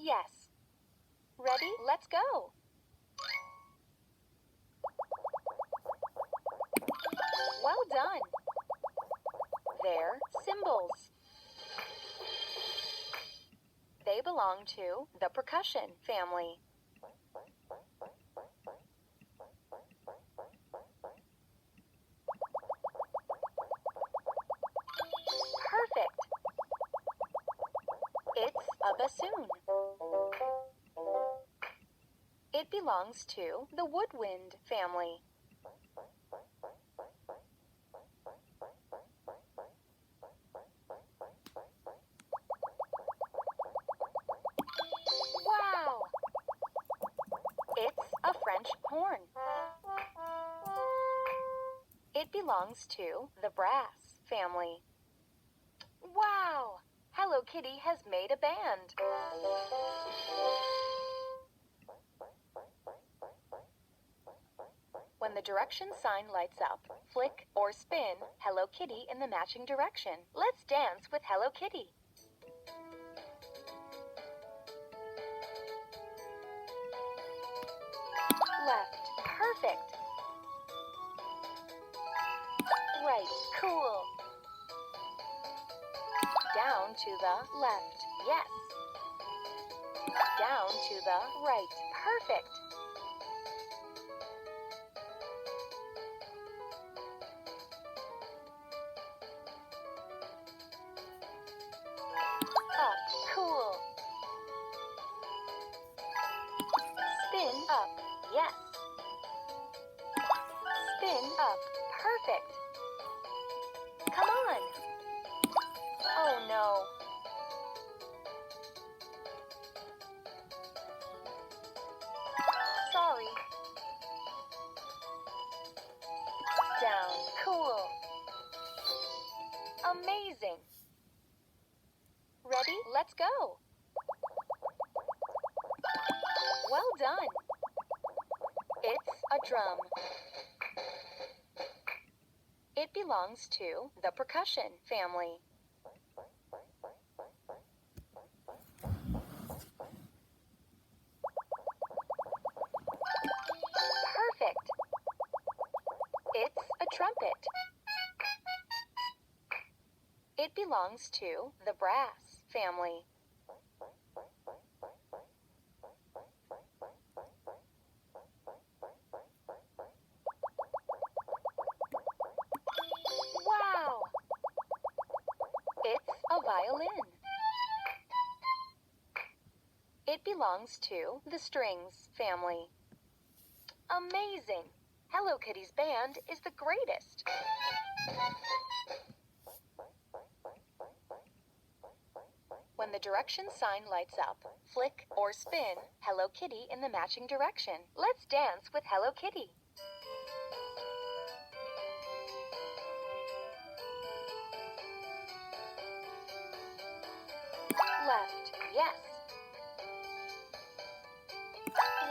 Yes. Ready? Let's go. Well done. They're cymbals. They belong to the percussion family. Perfect. It's a bassoon. It belongs to the woodwind family. Wow! It's a French horn. It belongs to the brass family. Wow! Hello Kitty has made a band. When the direction sign lights up, flick or spin Hello Kitty in the matching direction. Let's dance with Hello Kitty. Left, perfect. Right, cool. Down to the left, yes. Down to the right, perfect. Up, cool. Spin up, yes. Spin up, perfect. Come on. Oh no. Sorry. Down, cool. Amazing. Ready? Let's go. Well done. It's a drum. It belongs to the percussion family. Perfect. It's a trumpet. It belongs to the brass family. Wow! It's a violin. It belongs to the strings family. Amazing! Hello Kitty's band is the greatest. When the direction sign lights up, flick or spin Hello Kitty in the matching direction. Let's dance with Hello Kitty. Left, yes.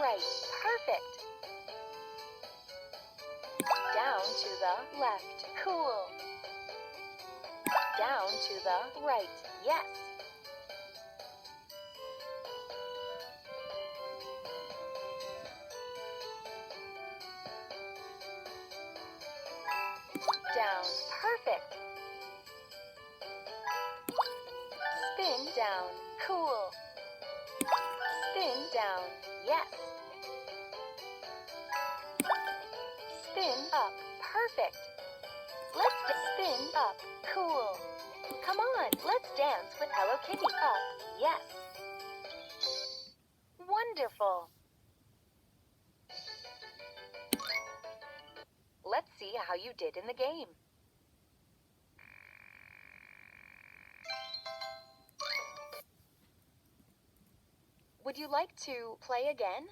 Right, perfect. Down to the left, cool. Down to the right, yes. Down, perfect. Spin down, cool. Spin down, yes. Spin up, perfect. Let's spin up, cool. Come on, let's dance with Hello Kitty. Up, yes. Wonderful. Let's see how you did in the game. Would you like to play again?